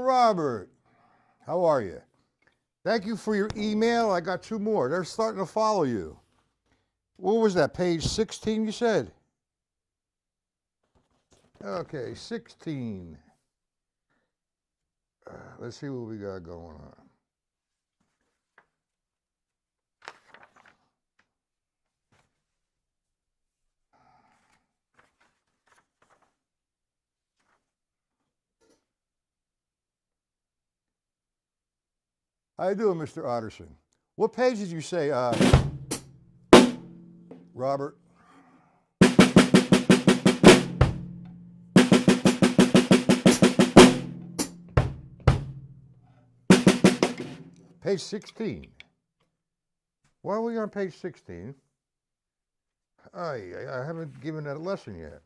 Robert. How are you? Thank you for your email. I got two more. They're starting to follow you. What was that, page 16 you said? Okay, 16. Let's see what we got going on. How you doing, Mr. Otterson? What page did you say, Robert? Page 16. Why are we on page 16? I haven't given that a lesson yet.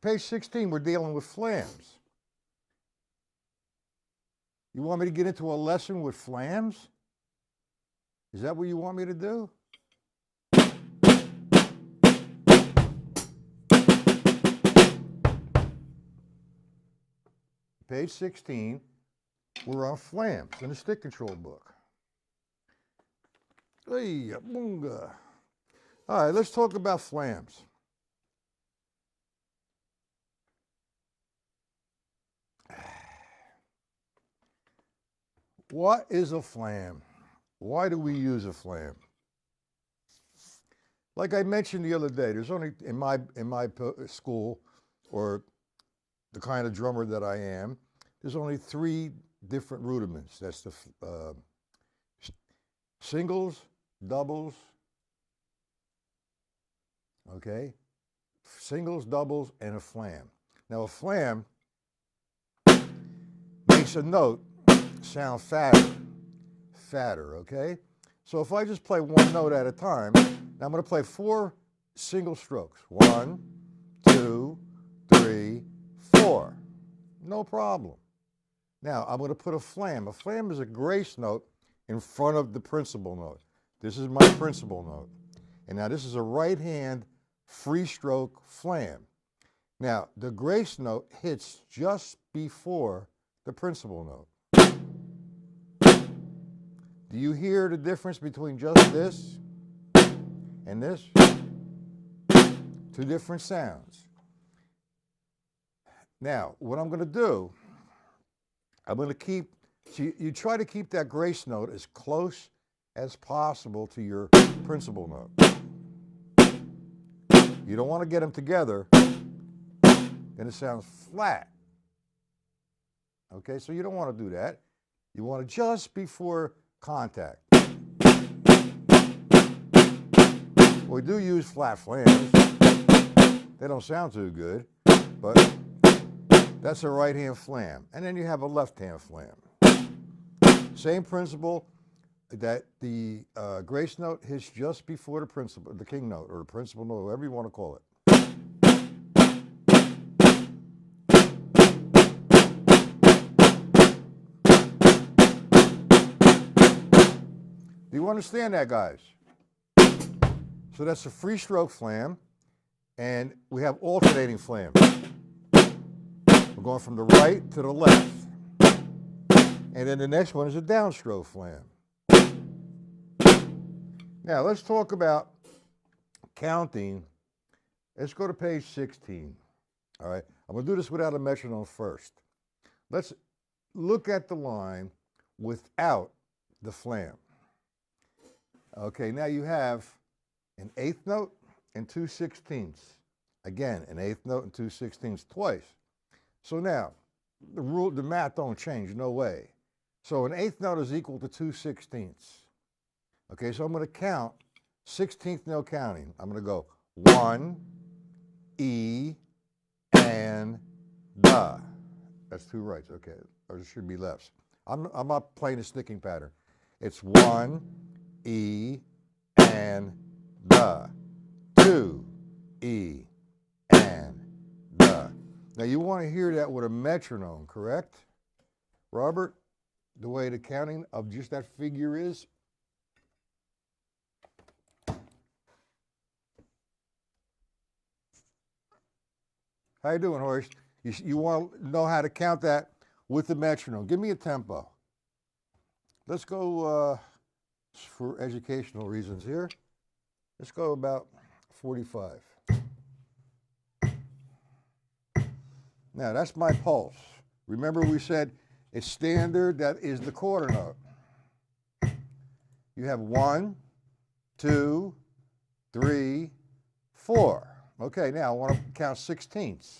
Page 16, we're dealing with flams. You want me to get into a lesson with flams? Is that what you want me to do? Page 16, we're on flams in the stick control book. Hey, bunga. All right, let's talk about flams. What is a flam? Why do we use a flam? Like I mentioned the other day, there's only in my school, or the kind of drummer that I am, there's only three different rudiments. That's the singles, doubles, okay? Singles, doubles, and a flam. Now a flam makes a note sound fatter, okay? So if I just play one note at a time, now I'm going to play 4 single strokes. 1, 2, 3, 4. No problem. Now I'm going to put a flam. A flam is a grace note in front of the principal note. This is my principal note. And now this is a right hand free stroke flam. Now the grace note hits just before the principal note. Do you hear the difference between just this and this? 2 different sounds. Now, what I'm going to do, I'm going to keep, so you try to keep that grace note as close as possible to your principal note. You don't want to get them together, then it sounds flat. Okay, so you don't want to do that. You want to just before contact. We do use flat flams. They don't sound too good, but that's a right hand flam. And then you have a left hand flam. Same principle, that the grace note hits just before the principal, the king note, or the principal note, whatever you want to call it. Do you understand that, guys? So that's a free stroke flam, and we have alternating flams. We're going from the right to the left. And then the next one is a downstroke flam. Now let's talk about counting. Let's go to page 16. All right, I'm going to do this without a metronome first. Let's look at the line without the flam. Okay, now you have an 8th note and 2 16ths. Again, an 8th note and 2 16ths twice. So now, the math don't change, no way. So an 8th note is equal to 2 16ths. Okay, so I'm going to count 16th note counting. I'm going to go 1, E, and da. That's 2 rights, okay, or it should be lefts. I'm not playing a sticking pattern. It's 1, E, and da. 2, E, and da. Now you want to hear that with a metronome, correct? Robert, the way the counting of just that figure is? How you doing, Horace? You want to know how to count that with the metronome. Give me a tempo. Let's go, for educational reasons here, let's go about 45. Now, that's my pulse. Remember we said it's standard, that is the quarter note. You have 1, 2, 3, 4. Okay, now I want to count sixteenths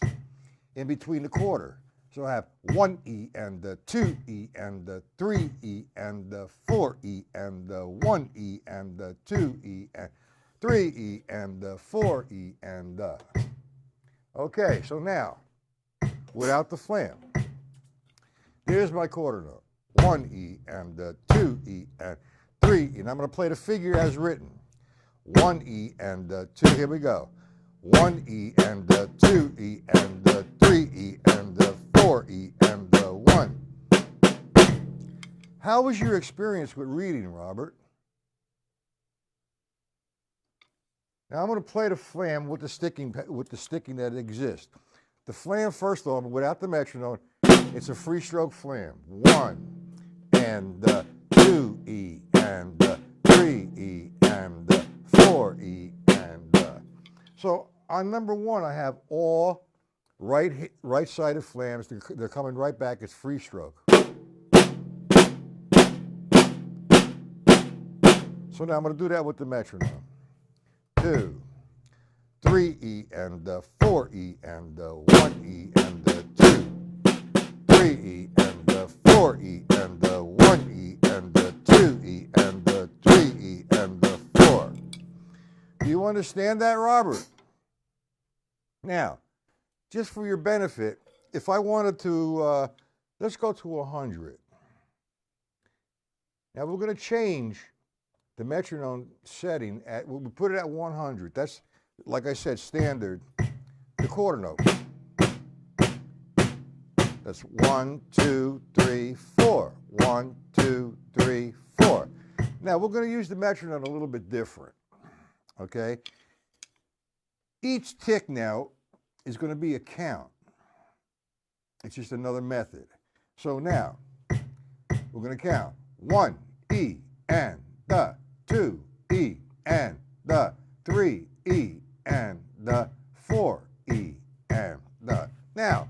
in between the quarter. So I have 1E and the 2E and the 3E and the 4E and the 1E and the 2E and 3E and the 4E and the. Okay, so now, without the flam, here's my quarter note. 1E and the 2E and 3E. And I'm going to play the figure as written. 1E and the 2, here we go. 1E and the 2E and the 3E and the 4E and the 1. How was your experience with reading, Robert? Now I'm going to play the flam with the sticking that exists. The flam, first of all, without the metronome, it's a free stroke flam. 1 and the 2E and the 3E and the 4E and the. So on number 1, I have all right-sided flams. They're coming right back. It's free stroke. So now I'm going to do that with the metronome. 2, 3E and the 4E and the 1E and the 2, 3E and the 4E and the 1E and the 2E and the 3E and the 4. Do you understand that, Robert? Now, just for your benefit, if I wanted to, let's go to 100. Now we're going to change the metronome setting we'll put it at 100. That's, like I said, standard, the quarter note. That's 1, 2, 3, 4. 1, 2, 3, 4. Now we're going to use the metronome a little bit different, okay? Each tick now is going to be a count. It's just another method. So now, we're going to count 1, E, and the 2, E, and the 3, E, and the 4, E, and the. Now,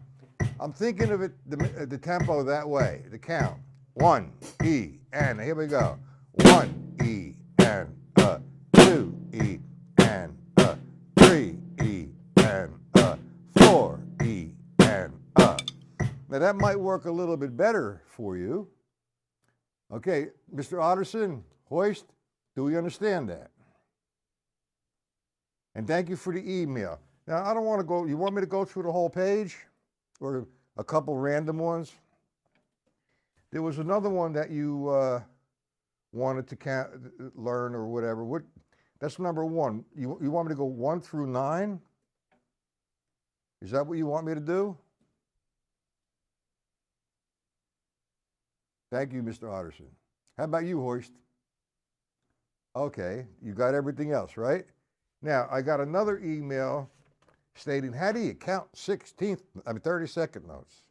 I'm thinking of it, the tempo that way, the count. 1, E, and here we go. 1, E, and 2, E, and 3, E, and 4, E, and Now that might work a little bit better for you. Okay, Mr. Otterson, Hoist, do we understand that? And thank you for the email. Now, I don't want to go, you want me to go through the whole page? Or a couple random ones? There was another one that you wanted to learn or whatever. That's number 1. You want me to go 1 through 9? Is that what you want me to do? Thank you, Mr. Otterson. How about you, Hoist? Okay, you got everything else, right? Now, I got another email stating, how do you count 30-second notes?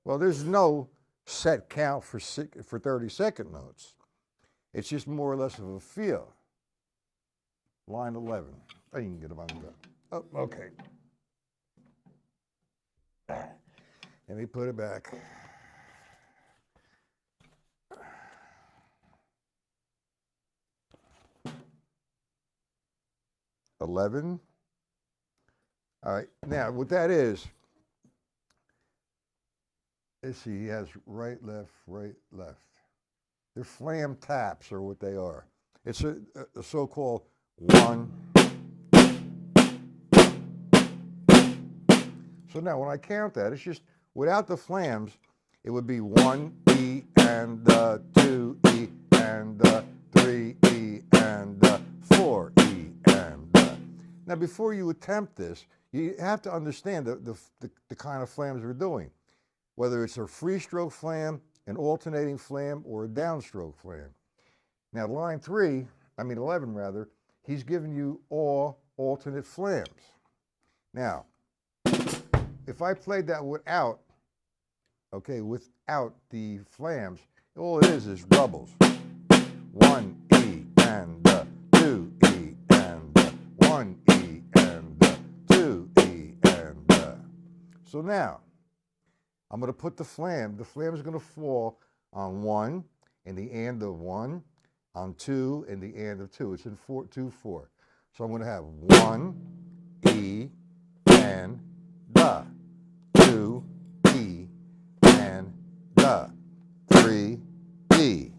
Well, there's no set count for 30-second notes. It's just more or less of a feel. Line 11. Oh, you can get them on the. Oh, okay. Let me put it back. $11. All right, now what that is, let's see, he has right, left, right, left. They're flam taps are what they are. It's a so-called 1. So now when I count that, it's just, without the flams, it would be 1 E and 2 E and 3 E and 4 E and. Now before you attempt this, you have to understand the kind of flams we're doing, whether it's a free stroke flam, an alternating flam, or a downstroke flam. Now line 11 rather, he's given you all alternate flams. Now, if I played that without, okay, without the flams, all it is doubles. 1 E and 2 E and 1 E and 2 E and. So now, I'm going to put the flam. The flam is going to fall on 1 and the and of 1, on 2 and the and of 2. It's in 4, 2, 4. So I'm going to have 1 E and 2 E and 3 E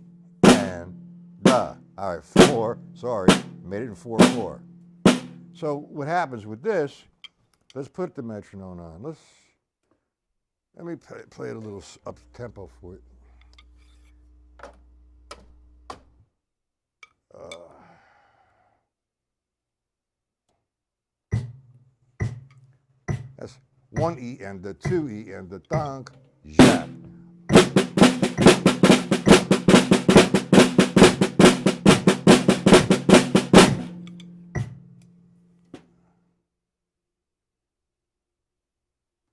and all right, 4. Sorry, made it in 4, 4. So what happens with this? Let's put the metronome on. Let me play it a little up tempo for it. That's 1 E and 2 E and dunk, jap.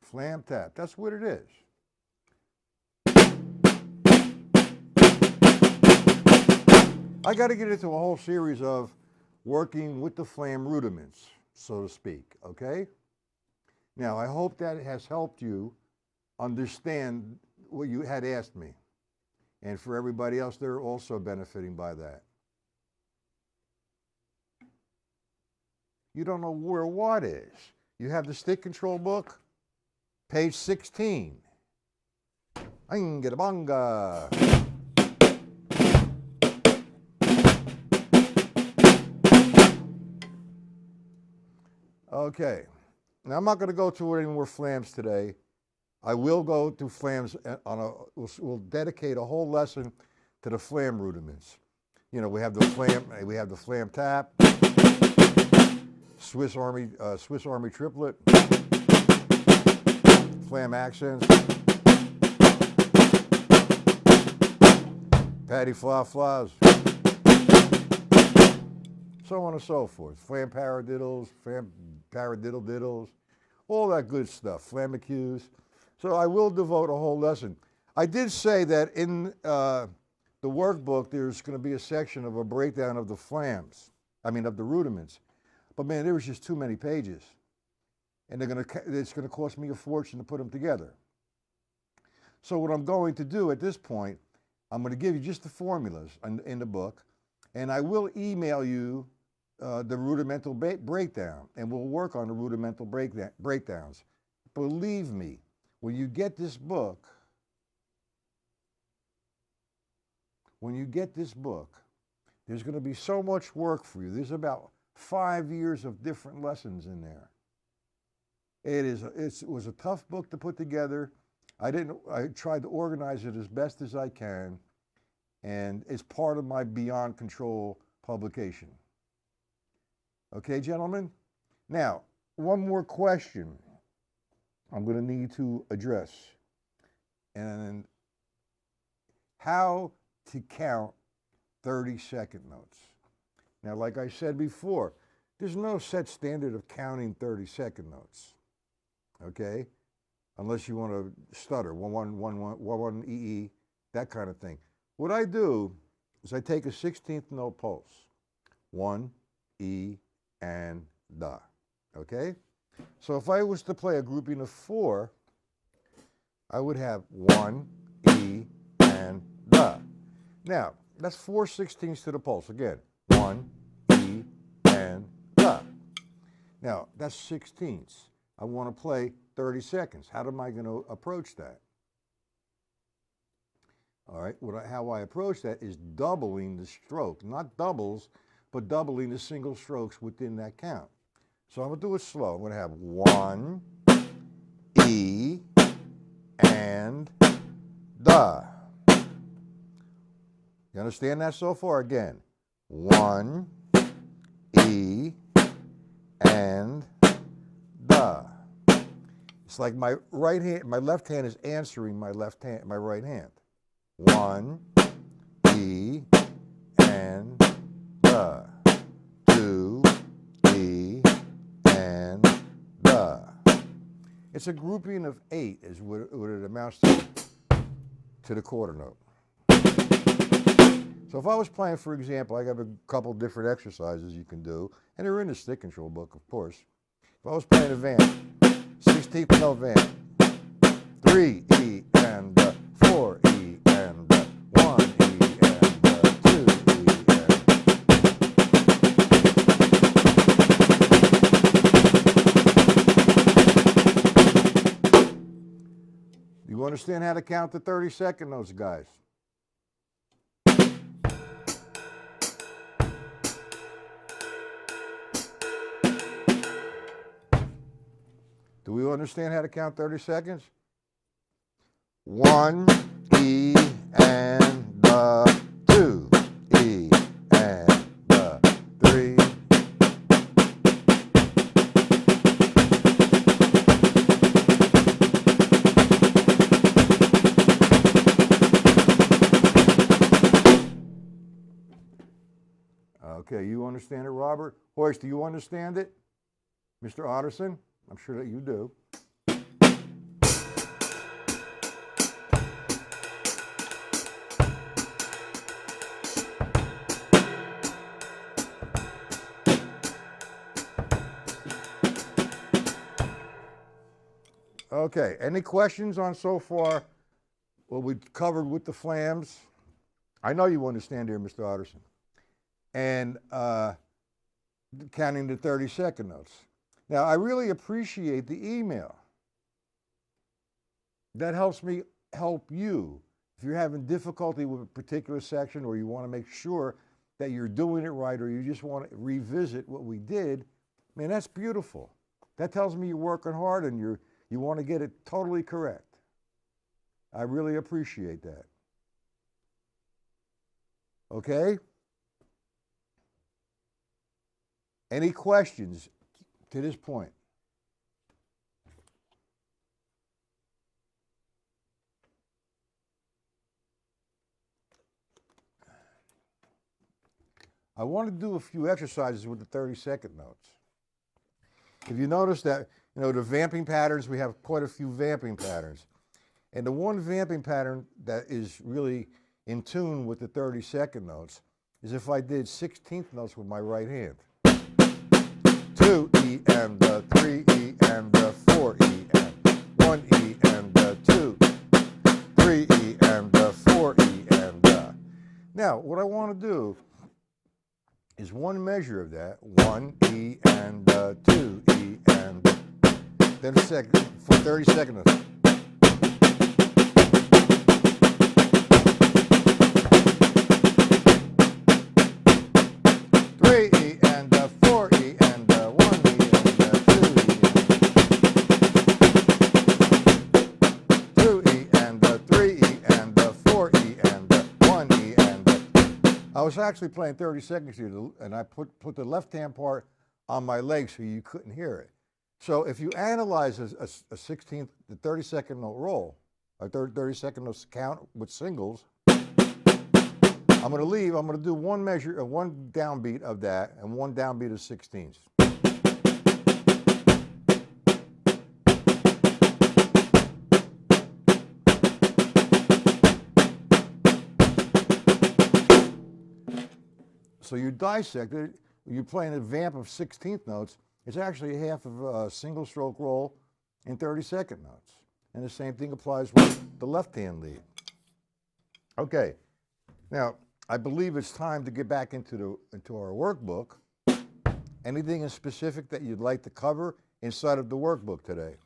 Flam tap, that's what it is. I got to get into a whole series of working with the flam rudiments, so to speak, okay? Now, I hope that has helped you understand what you had asked me. And for everybody else, they're also benefiting by that. You don't know where what is. You have the stick control book, page 16. Angabanga. Okay. Now, I'm not going to go through any more flams today. I will go through flams we'll dedicate a whole lesson to the flam rudiments. You know, we have the flam tap, Swiss Army triplet, flam accents, patty fla-flas, so on and so forth. Flam paradiddles, flam paradiddle-diddles, all that good stuff, flamacus. So I will devote a whole lesson. I did say that in the workbook there's going to be a section of a breakdown of the flams, of the rudiments. But man, there was just too many pages. And it's going to cost me a fortune to put them together. So what I'm going to do at this point, I'm going to give you just the formulas in the book, and I will email you the rudimental breakdown, and we'll work on the rudimental breakdowns. Believe me, when you get this book, there's going to be so much work for you. There's about 5 years of different lessons in there. It was a tough book to put together. I tried to organize it as best as I can, and it's part of my Beyond Control publication. Okay, gentlemen? Now, one more question I'm going to need to address. And how to count 30-second notes. Now, like I said before, there's no set standard of counting 30-second notes, okay? Unless you want to stutter, 1 1 1 1 1 E, that kind of thing. What I do is I take a 16th note pulse, 1 E and da, okay? So if I was to play a grouping of 4, I would have 1 E and da. Now, that's 4 16ths to the pulse. Again, 1 E and da. Now, that's 16ths. I want to play 30 seconds. How am I going to approach that? All right, how I approach that is doubling the stroke. Not doubles, but doubling the single strokes within that count. So I'm going to do it slow. I'm going to have 1 E and da. You understand that so far? Again, 1 E and da. It's like my left hand is answering my right hand. 1 E and da. 2 E and da. It's a grouping of 8 is what it amounts to the quarter note. So if I was playing, for example, I have a couple different exercises you can do, and they're in the stick control book, of course. If I was playing a vamp, 16th note vamp, 3 E and 4 E and 1 E and 2 E and. You understand how to count the 32nd notes, guys? Do we understand how to count 30 seconds? 1 E and 2 E and 3. Okay, you understand it, Robert? Hoist, do you understand it? Mr. Otterson? I'm sure that you do. Okay, any questions on so far what we covered with the flams? I know you understand here, Mr. Otterson. And counting the 32nd notes. Now, I really appreciate the email. That helps me help you. If you're having difficulty with a particular section, or you want to make sure that you're doing it right, or you just want to revisit what we did, man, that's beautiful. That tells me you're working hard and you want to get it totally correct. I really appreciate that. Okay? Any questions to this point? I want to do a few exercises with the 32nd notes. If you notice that, the vamping patterns, we have quite a few vamping patterns. And the one vamping pattern that is really in tune with the 32nd notes is if I did 16th notes with my right hand. 2 E and 3 E and 4 E and 1 E and 2, 3 E and 4 E and. Now, what I want to do is one measure of that, 1 E and 2 E and then for 30 seconds. I was actually playing 30 seconds here, and I put the left-hand part on my leg so you couldn't hear it. So if you analyze a 16th, the 32nd note roll, a 32nd note count with singles, I'm going to do one measure, one downbeat of that, and one downbeat of 16ths. So you dissect it, you're playing a vamp of 16th notes, it's actually half of a single stroke roll in 32nd notes. And the same thing applies with the left-hand lead. Okay, now I believe it's time to get back into our workbook. Anything in specific that you'd like to cover inside of the workbook today?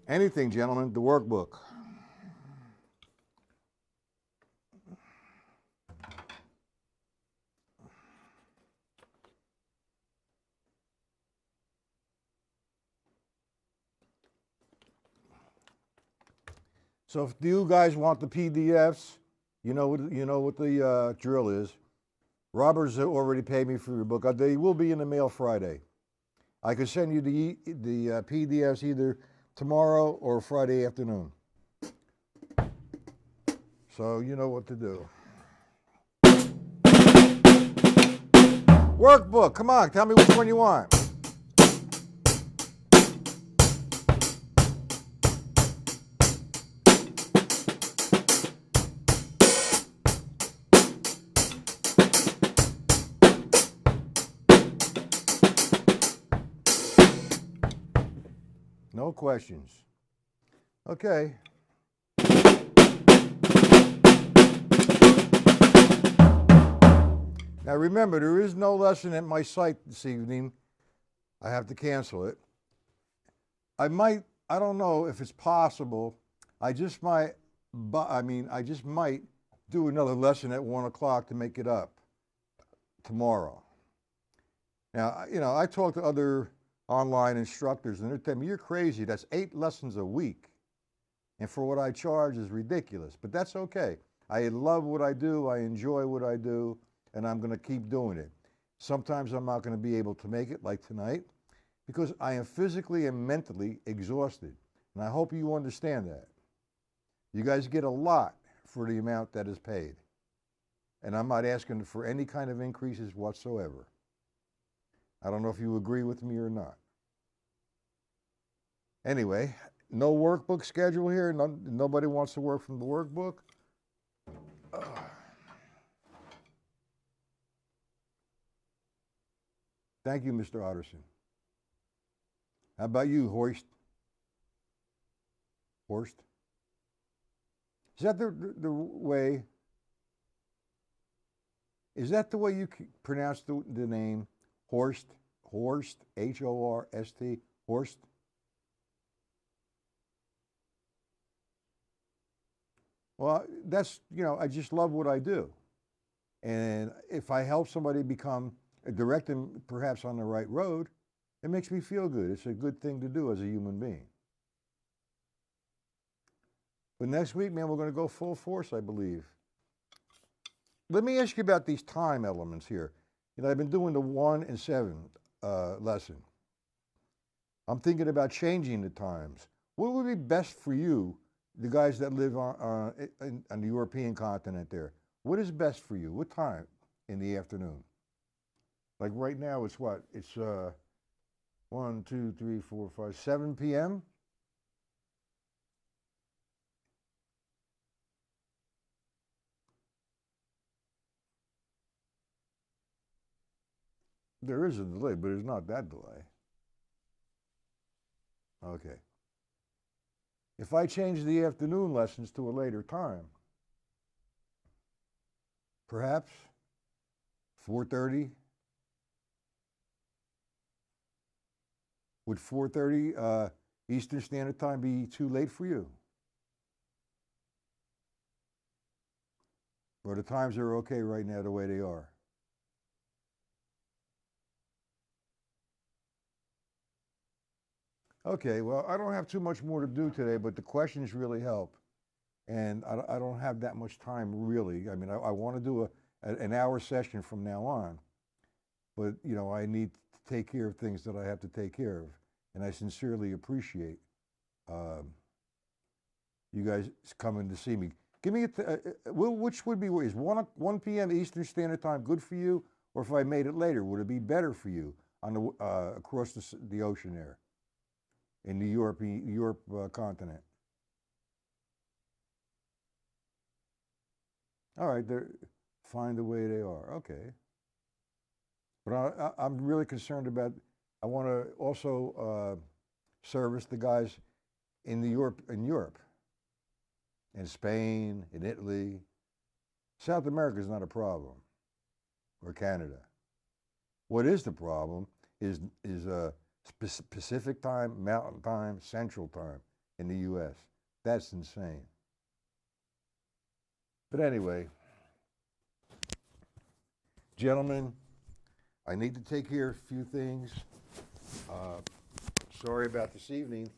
Anything, gentlemen, the workbook. So if you guys want the PDFs, you know what the drill is. Robert's already paid me for your book. They will be in the mail Friday. I could send you the PDFs either tomorrow or Friday afternoon. So you know what to do. Workbook, come on, tell me which one you want. No questions. Okay. Now remember, there is no lesson at my site this evening. I have to cancel it. I don't know if it's possible. I just might do another lesson at 1 o'clock to make it up tomorrow. Now, I talk to other online instructors and they're telling me, you're crazy. That's 8 lessons a week. And for what I charge is ridiculous, but that's okay. I love what I do. I enjoy what I do, and I'm going to keep doing it. Sometimes I'm not going to be able to make it like tonight because I am physically and mentally exhausted. And I hope you understand that. You guys get a lot for the amount that is paid. And I'm not asking for any kind of increases whatsoever. I don't know if you agree with me or not. Anyway, no workbook schedule here. Nobody wants to work from the workbook. Thank you, Mr. Otterson. How about you, Horst? Horst? Is that the way? Is that the way you pronounce the name? Horst? Horst? Horst? Horst? Well, that's, I just love what I do. And if I help somebody direct them perhaps on the right road, it makes me feel good. It's a good thing to do as a human being. But next week, man, we're going to go full force, I believe. Let me ask you about these time elements here. I've been doing the 1 and 7 lesson. I'm thinking about changing the times. What would be best for you, the guys that live on the European continent there? What is best for you? What time in the afternoon? Like right now, it's what? It's 1, 2, 3, 4, 5, 7 p.m.? There is a delay, but it's not that delay. Okay. If I change the afternoon lessons to a later time, perhaps 4:30? Would 4:30 Eastern Standard Time be too late for you? Or the times are okay right now the way they are? Okay, well, I don't have too much more to do today, but the questions really help. And I don't have that much time, really. I mean, I want to do an hour session from now on. But, I need to take care of things that I have to take care of. And I sincerely appreciate you guys coming to see me. Give me which would be, is 1 p.m. Eastern Standard Time good for you? Or if I made it later, would it be better for you on across the ocean there? In the Europe continent. All right, find the way they are. Okay. But I'm really concerned about, I want to also service the guys in Europe, in Spain, in Italy. South America is not a problem, or Canada. What is the problem is Pacific time, Mountain time, Central time in the U.S. That's insane. But anyway, gentlemen, I need to take care of a few things. Sorry about this evening.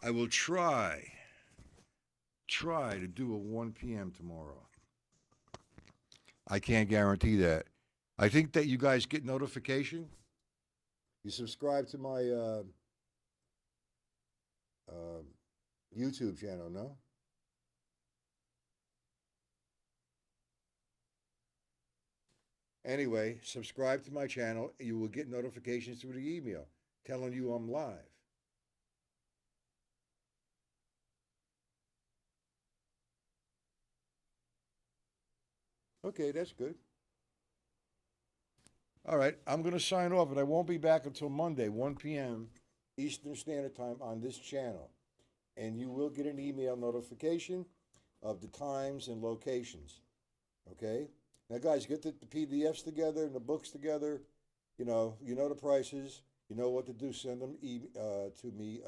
I will try to do a 1 p.m. tomorrow. I can't guarantee that. I think that you guys get notification. You subscribe to my uh, YouTube channel, no? Anyway, subscribe to my channel. You will get notifications through the email telling you I'm live. Okay, that's good. All right, I'm going to sign off, and I won't be back until Monday, 1 p.m. Eastern Standard Time on this channel. And you will get an email notification of the times and locations. Okay? Now, guys, get the PDFs together and the books together. You know the prices. You know what to do. Send them to me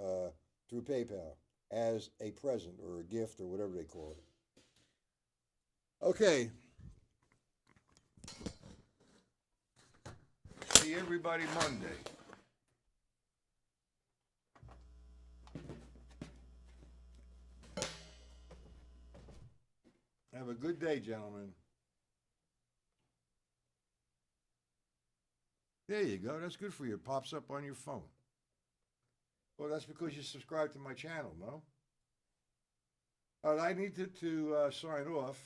through PayPal as a present or a gift or whatever they call it. Okay. See everybody Monday. Have a good day, gentlemen. There you go. That's good for you. It pops up on your phone. Well, that's because you subscribe to my channel, no? All right, I need to sign off.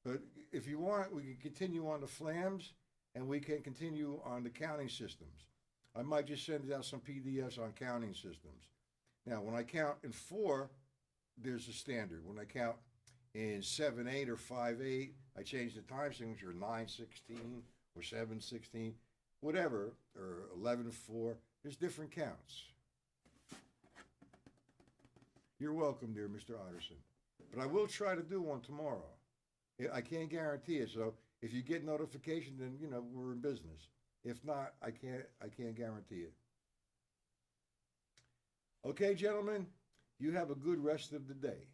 But if you want, we can continue on the flams, and we can continue on the counting systems. I might just send out some PDFs on counting systems. Now, when I count in 4, there's a standard. When I count in 7/8 or 5/8, I change the time signature 9/16 or 7/16, whatever, or 11/4. There's different counts. You're welcome, dear Mr. Otterson. But I will try to do one tomorrow. I can't guarantee it. So if you get notification, then we're in business. If not, I can't guarantee it. Okay, gentlemen, you have a good rest of the day.